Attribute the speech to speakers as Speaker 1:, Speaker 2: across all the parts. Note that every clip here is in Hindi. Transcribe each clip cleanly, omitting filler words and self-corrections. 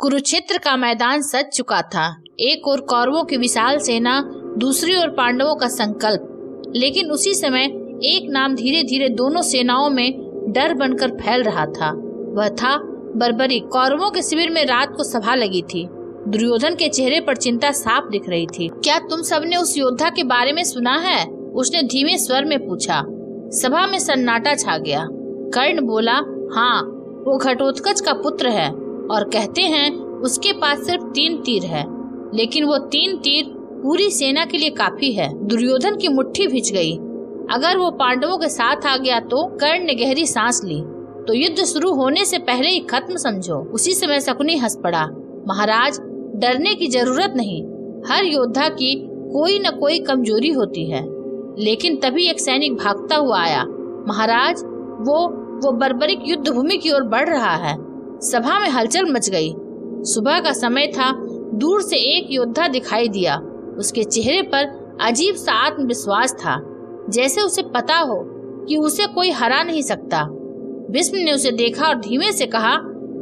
Speaker 1: कुरुक्षेत्र का मैदान सज चुका था। एक ओर कौरवों की विशाल सेना, दूसरी ओर पांडवों का संकल्प। लेकिन उसी समय एक नाम धीरे धीरे दोनों सेनाओं में डर बनकर फैल रहा था। वह था बर्बरीक। कौरवों के शिविर में रात को सभा लगी थी। दुर्योधन के चेहरे पर चिंता साफ दिख रही थी। क्या तुम सबने उस योद्धा के बारे में सुना है? उसने धीमे स्वर में पूछा। सभा में सन्नाटा छा गया। कर्ण बोला, हाँ, वो घटोत्कच का पुत्र है और कहते हैं उसके पास सिर्फ 3 तीर है, लेकिन वो 3 तीर पूरी सेना के लिए काफी है। दुर्योधन की मुट्ठी भिज गई। अगर वो पांडवों के साथ आ गया तो? कर्ण ने गहरी सांस ली। तो युद्ध शुरू होने से पहले ही खत्म समझो। उसी समय शकुनी हंस पड़ा। महाराज, डरने की जरूरत नहीं। हर योद्धा की कोई न कोई कमजोरी होती है। लेकिन तभी एक सैनिक भागता हुआ आया। महाराज, वो बर्बरीक युद्ध भूमि की ओर बढ़ रहा है। सभा में हलचल मच गई। सुबह का समय था। दूर से एक योद्धा दिखाई दिया। उसके चेहरे पर अजीब सा आत्मविश्वास था, जैसे उसे पता हो कि उसे कोई हरा नहीं सकता। भीष्म ने उसे देखा और धीमे से कहा,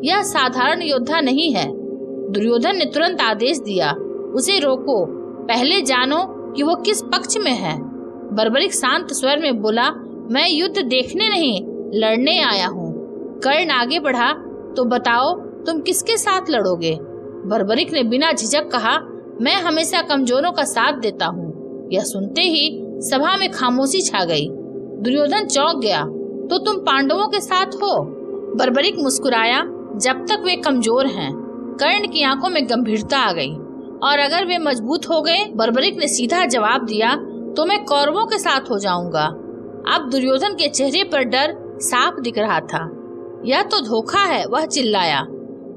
Speaker 1: यह साधारण योद्धा नहीं है। दुर्योधन ने तुरंत आदेश दिया, उसे रोको, पहले जानो कि वो किस पक्ष में है। बर्बरीक शांत स्वर में बोला, मैं युद्ध देखने नहीं, लड़ने आया हूँ। कर्ण आगे बढ़ा, तो बताओ तुम किसके साथ लड़ोगे? बर्बरीक ने बिना झिझक कहा, मैं हमेशा कमजोरों का साथ देता हूँ। यह सुनते ही सभा में खामोशी छा गई। दुर्योधन चौंक गया। तो तुम पांडवों के साथ हो? बर्बरीक मुस्कुराया, जब तक वे कमजोर हैं। कर्ण की आंखों में गंभीरता आ गई। और अगर वे मजबूत हो गए? बर्बरीक ने सीधा जवाब दिया, तो मैं कौरवों के साथ हो जाऊंगा। अब दुर्योधन के चेहरे पर डर साफ दिख रहा था। यह तो धोखा है, वह चिल्लाया।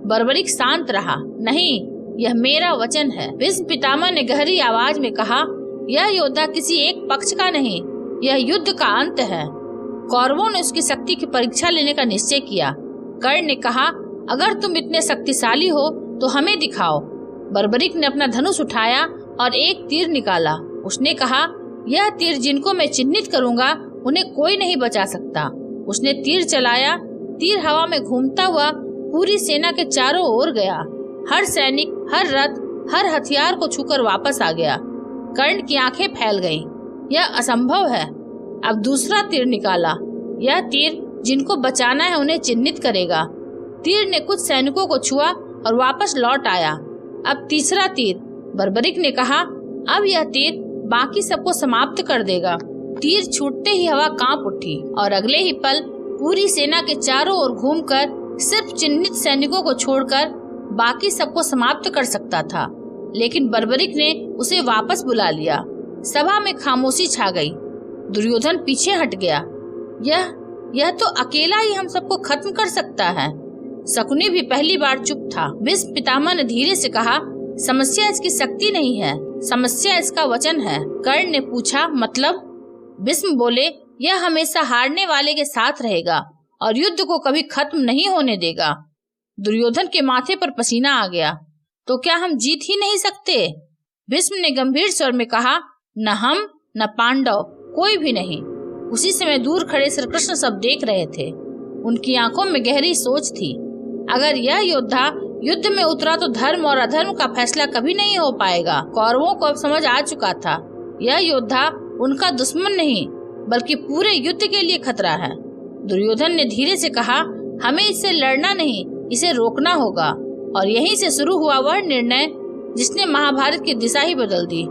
Speaker 1: बर्बरीक शांत रहा। नहीं, यह मेरा वचन है। भीष्म पितामह ने गहरी आवाज में कहा, यह योद्धा किसी एक पक्ष का नहीं, यह युद्ध का अंत है। कौरवों ने उसकी शक्ति की परीक्षा लेने का निश्चय किया। कर्ण ने कहा, अगर तुम इतने शक्तिशाली हो तो हमें दिखाओ। बर्बरीक ने अपना धनुष उठाया और एक तीर निकाला। उसने कहा, यह तीर जिनको मैं चिन्हित करूंगा उन्हें कोई नहीं बचा सकता। उसने तीर चलाया। तीर हवा में घूमता हुआ पूरी सेना के चारों ओर गया। हर सैनिक, हर रथ, हर हथियार को छूकर वापस आ गया। कर्ण की आंखें फैल गईं। यह असंभव है। अब दूसरा तीर निकाला। यह तीर जिनको बचाना है उन्हें चिन्हित करेगा। तीर ने कुछ सैनिकों को छुआ और वापस लौट आया। अब तीसरा तीर। बर्बरीक ने कहा, अब यह तीर बाकी सबको समाप्त कर देगा। तीर छूटते ही हवा कांप उठी और अगले ही पल पूरी सेना के चारों ओर घूमकर सिर्फ चिन्हित सैनिकों को छोड़कर बाकी सबको समाप्त कर सकता था। लेकिन बर्बरीक ने उसे वापस बुला लिया। सभा में खामोशी छा गई। दुर्योधन पीछे हट गया। यह तो अकेला ही हम सबको खत्म कर सकता है। शकुनी भी पहली बार चुप था। भीष्म पितामह ने धीरे से कहा, समस्या इसकी शक्ति नहीं है, समस्या इसका वचन है। कर्ण ने पूछा, मतलब? भीष्म बोले, यह हमेशा हारने वाले के साथ रहेगा और युद्ध को कभी खत्म नहीं होने देगा। दुर्योधन के माथे पर पसीना आ गया। तो क्या हम जीत ही नहीं सकते? भीष्म ने गंभीर स्वर में कहा, न हम न पांडव, कोई भी नहीं। उसी समय दूर खड़े श्री कृष्ण सब देख रहे थे। उनकी आंखों में गहरी सोच थी। अगर यह योद्धा युद्ध में उतरा तो धर्म और अधर्म का फैसला कभी नहीं हो पाएगा। कौरवों को अब समझ आ चुका था, यह योद्धा उनका दुश्मन नहीं बल्कि पूरे युद्ध के लिए खतरा है। दुर्योधन ने धीरे से कहा, हमें इससे लड़ना नहीं, इसे रोकना होगा। और यहीं से शुरू हुआ वह निर्णय जिसने महाभारत की दिशा ही बदल दी।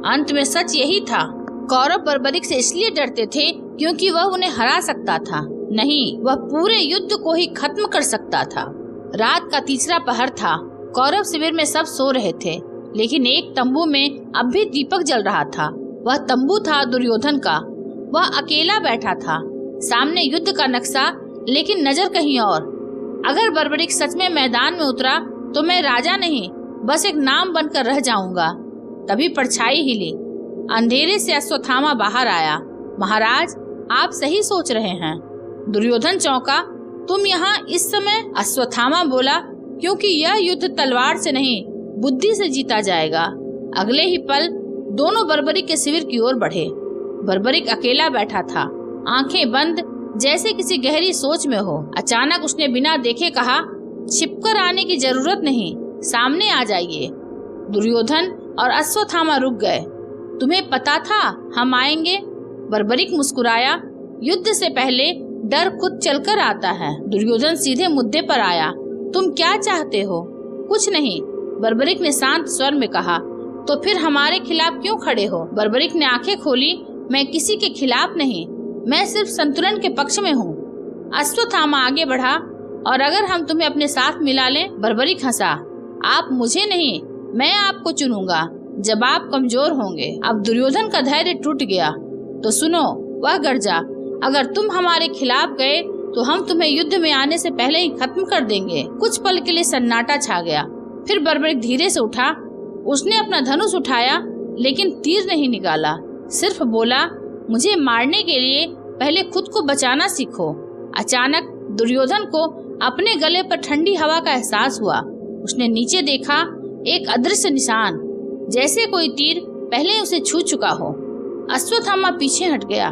Speaker 1: अंत में सच यही था, कौरव बर्बरीक से इसलिए डरते थे क्योंकि वह उन्हें हरा सकता था, नहीं, वह पूरे युद्ध को ही खत्म कर सकता था। रात का तीसरा पहर था। कौरव शिविर में सब सो रहे थे, लेकिन एक तंबू में अब भी दीपक जल रहा था। वह तंबू था दुर्योधन का। वह अकेला बैठा था। सामने युद्ध का नक्शा, लेकिन नजर कहीं और। अगर बर्बरीक सच में मैदान में उतरा तो मैं राजा नहीं, बस एक नाम बनकर रह जाऊंगा। तभी परछाई हिली। अंधेरे से अश्वत्थामा बाहर आया। महाराज, आप सही सोच रहे हैं। दुर्योधन चौंका। तुम यहाँ इस समय? अश्वत्थामा बोला, क्योंकि यह युद्ध तलवार से नहीं, बुद्धि से जीता जाएगा। अगले ही पल दोनों बर्बरीक के शिविर की ओर बढ़े। बर्बरीक अकेला बैठा था, आंखें बंद, जैसे किसी गहरी सोच में हो। अचानक उसने बिना देखे कहा, छिपकर आने की जरूरत नहीं, सामने आ जाइए। दुर्योधन और अश्वत्थामा रुक गए। तुम्हें पता था हम आएंगे? बर्बरिक मुस्कुराया। युद्ध से पहले डर खुद चलकर आता है। दुर्योधन सीधे मुद्दे पर आया। तुम क्या चाहते हो? कुछ नहीं, बर्बरिक ने शांत स्वर में कहा। तो फिर हमारे खिलाफ क्यों खड़े हो? बर्बरिक ने आंखें खोली। मैं किसी के खिलाफ नहीं, मैं सिर्फ संतुलन के पक्ष में हूँ। अश्वत्थामा आगे बढ़ा। और अगर हम तुम्हें अपने साथ मिला लें? बर्बरिक हंसा। आप मुझे नहीं, मैं आपको चुनूंगा जब आप कमजोर होंगे। अब दुर्योधन का धैर्य टूट गया। तो सुनो, वह गर्जा, अगर तुम हमारे खिलाफ गए तो हम तुम्हें युद्ध में आने से पहले ही खत्म कर देंगे। कुछ पल के लिए सन्नाटा छा गया। फिर बर्बरिक धीरे से उठा। उसने अपना धनुष उठाया लेकिन तीर नहीं निकाला। सिर्फ बोला, मुझे मारने के लिए पहले खुद को बचाना सीखो। अचानक दुर्योधन को अपने गले पर ठंडी हवा का एहसास हुआ। उसने नीचे देखा, एक अदृश्य निशान, जैसे कोई तीर पहले उसे छू चुका हो। अश्वत्थामा पीछे हट गया।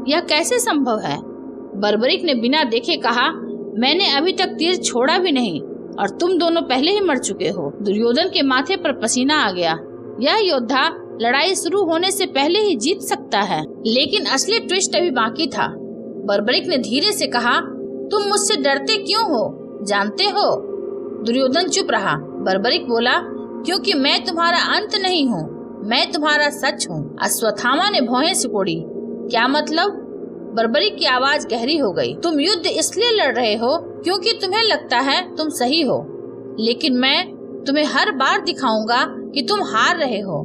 Speaker 1: यह कैसे संभव है? बर्बरिक ने बिना देखे कहा, मैंने अभी तक तीर छोड़ा भी नहीं और तुम दोनों पहले ही मर चुके हो। दुर्योधन के माथे पर पसीना आ गया। यह योद्धा लड़ाई शुरू होने से पहले ही जीत सकता है। लेकिन असली ट्विस्ट अभी बाकी था। बर्बरिक ने धीरे से कहा, तुम मुझसे डरते क्यों हो, जानते हो? दुर्योधन चुप रहा। बर्बरिक बोला, क्योंकि मैं तुम्हारा अंत नहीं हूँ, मैं तुम्हारा सच हूँ। अश्वत्थामा ने भौहें सिकोड़ी। क्या मतलब? बर्बरिक की आवाज गहरी हो गई। तुम युद्ध इसलिए लड़ रहे हो क्योंकि तुम्हें लगता है तुम सही हो, लेकिन मैं तुम्हें हर बार दिखाऊंगा कि तुम हार रहे हो,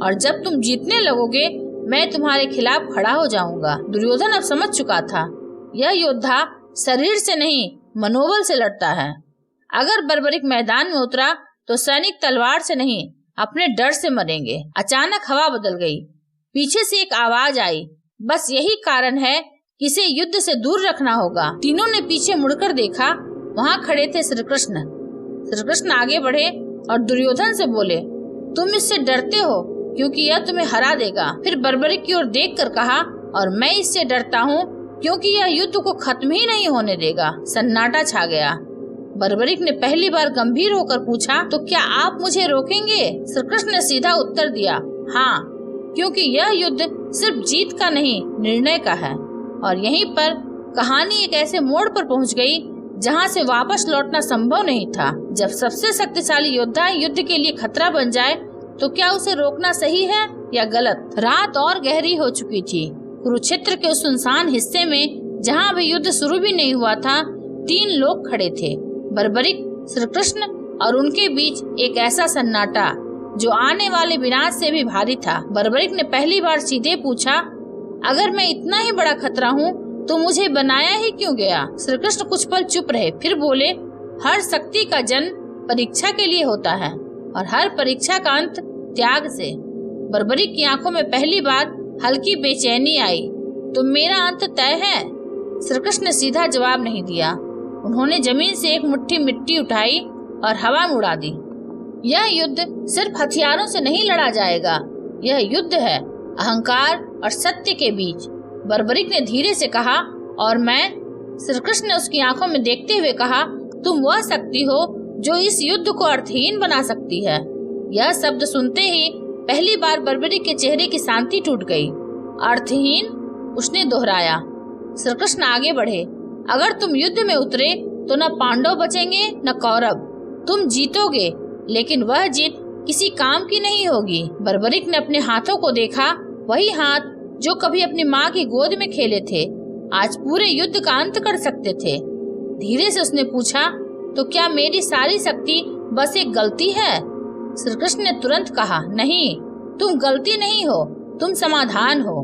Speaker 1: और जब तुम जीतने लगोगे मैं तुम्हारे खिलाफ खड़ा हो जाऊंगा। दुर्योधन अब समझ चुका था, यह योद्धा शरीर से नहीं मनोबल से लड़ता है। अगर बर्बरिक मैदान में उतरा तो सैनिक तलवार से नहीं अपने डर से मरेंगे। अचानक हवा बदल गई। पीछे से एक आवाज आई, बस यही कारण है कि इसे युद्ध से दूर रखना होगा। तीनों ने पीछे मुड़कर देखा। वहाँ खड़े थे श्री कृष्ण। श्री कृष्ण आगे बढ़े और दुर्योधन से बोले, तुम इससे डरते हो क्योंकि यह तुम्हें हरा देगा। फिर बर्बरिक की ओर देखकर कहा, और मैं इससे डरता हूँ क्योंकि यह युद्ध को खत्म ही नहीं होने देगा। सन्नाटा छा गया। बर्बरिक ने पहली बार गंभीर होकर पूछा, तो क्या आप मुझे रोकेंगे? श्री कृष्ण ने सीधा उत्तर दिया, हाँ, क्योंकि यह युद्ध सिर्फ जीत का नहीं, निर्णय का है। और यहीं पर कहानी एक ऐसे मोड़ पर पहुंच गई जहां से वापस लौटना संभव नहीं था। जब सबसे शक्तिशाली योद्धा युद्ध के लिए खतरा बन जाए तो क्या उसे रोकना सही है या गलत? रात और गहरी हो चुकी थी। कुरुक्षेत्र के उस सुनसान हिस्से में जहां अभी युद्ध शुरू भी नहीं हुआ था, 3 लोग खड़े थे, बर्बरिक, श्री कृष्ण और उनके बीच एक ऐसा सन्नाटा जो आने वाले विनाश से भी भारी था। बर्बरिक ने पहली बार सीधे पूछा, अगर मैं इतना ही बड़ा खतरा हूँ तो मुझे बनाया ही क्यों गया? श्री कृष्ण कुछ पल चुप रहे, फिर बोले, हर शक्ति का जन्म परीक्षा के लिए होता है और हर परीक्षा का अंत त्याग से। बर्बरिक की आंखों में पहली बार हल्की बेचैनी आई। तो मेरा अंत तय है? श्री कृष्ण ने सीधा जवाब नहीं दिया। उन्होंने जमीन से एक मुट्ठी मिट्टी उठाई और हवा में उड़ा दी। यह युद्ध सिर्फ हथियारों से नहीं लड़ा जाएगा, यह युद्ध है अहंकार और सत्य के बीच। बर्बरिक ने धीरे से कहा, और मैं? श्री कृष्ण ने उसकी आंखों में देखते हुए कहा, तुम वह शक्ति हो जो इस युद्ध को अर्थहीन बना सकती है। यह शब्द सुनते ही पहली बार बर्बरिक के चेहरे की शांति टूट गई। अर्थहीन? उसने दोहराया। श्री कृष्ण आगे बढ़े, अगर तुम युद्ध में उतरे तो न पांडव बचेंगे न कौरव। तुम जीतोगे, लेकिन वह जीत किसी काम की नहीं होगी। बर्बरिक ने अपने हाथों को देखा, वही हाथ जो कभी अपनी माँ की गोद में खेले थे, आज पूरे युद्ध का अंत कर सकते थे। धीरे से उसने पूछा, तो क्या मेरी सारी शक्ति बस एक गलती है? श्री कृष्ण ने तुरंत कहा, नहीं, तुम गलती नहीं हो, तुम समाधान हो।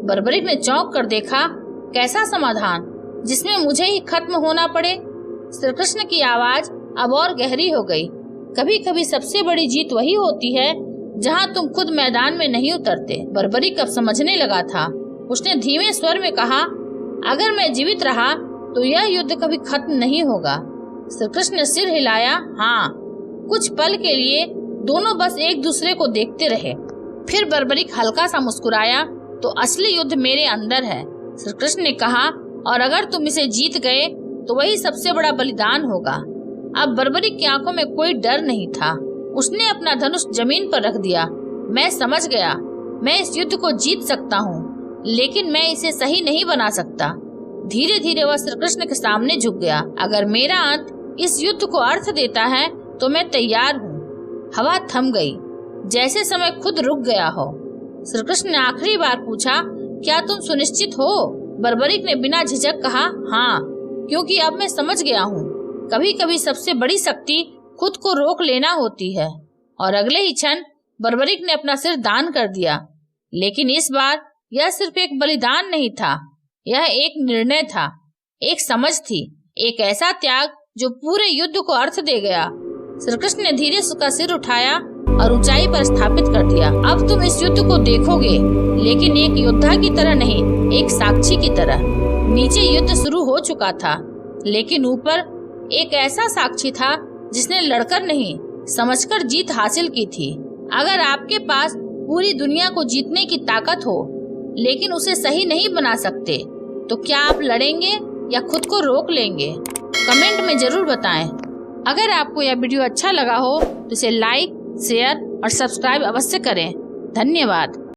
Speaker 1: बर्बरिक ने चौंक कर देखा, कैसा समाधान जिसमें मुझे ही खत्म होना पड़े? श्री कृष्ण की आवाज अब और गहरी हो गई। कभी कभी सबसे बड़ी जीत वही होती है जहां तुम खुद मैदान में नहीं उतरते। बर्बरिक अब समझने लगा था। उसने धीमे स्वर में कहा, अगर मैं जीवित रहा तो यह युद्ध कभी खत्म नहीं होगा। श्री कृष्ण ने सिर हिलाया, हाँ। कुछ पल के लिए दोनों बस एक दूसरे को देखते रहे। फिर बर्बरिक हल्का सा मुस्कुराया, तो असली युद्ध मेरे अंदर है, श्री कृष्ण ने कहा, और अगर तुम इसे जीत गए तो वही सबसे बड़ा बलिदान होगा। अब बर्बरिक की आंखों में कोई डर नहीं था। उसने अपना धनुष जमीन पर रख दिया। मैं समझ गया, मैं इस युद्ध को जीत सकता हूँ, लेकिन मैं इसे सही नहीं बना सकता। धीरे धीरे वह श्री कृष्ण के सामने झुक गया। अगर मेरा अंत इस युद्ध को अर्थ देता है तो मैं तैयार हूँ। हवा थम गई, जैसे समय खुद रुक गया हो। श्री कृष्ण ने आखिरी बार पूछा, क्या तुम सुनिश्चित हो? बर्बरिक ने बिना झिझक कहा, हाँ, क्योंकि अब मैं समझ गया हूँ। कभी कभी सबसे बड़ी शक्ति खुद को रोक लेना होती है। और अगले ही क्षण बर्बरिक ने अपना सिर दान कर दिया। लेकिन इस बार यह सिर्फ एक बलिदान नहीं था, यह एक निर्णय था, एक समझ थी, एक ऐसा त्याग जो पूरे युद्ध को अर्थ दे गया। श्री कृष्ण ने धीरे से उसका सिर उठाया और ऊंचाई पर स्थापित कर दिया। अब तुम इस युद्ध को देखोगे, लेकिन एक योद्धा की तरह नहीं, एक साक्षी की तरह। नीचे युद्ध शुरू हो चुका था, लेकिन ऊपर एक ऐसा साक्षी था जिसने लड़कर नहीं, समझकर जीत हासिल की थी। अगर आपके पास पूरी दुनिया को जीतने की ताकत हो, लेकिन उसे सही नहीं बना सकते, तो क्या आप लड़ेंगे या खुद को रोक लेंगे? कमेंट में जरूर बताएं। अगर आपको यह वीडियो अच्छा लगा हो तो इसे लाइक, शेयर और सब्सक्राइब अवश्य करें। धन्यवाद।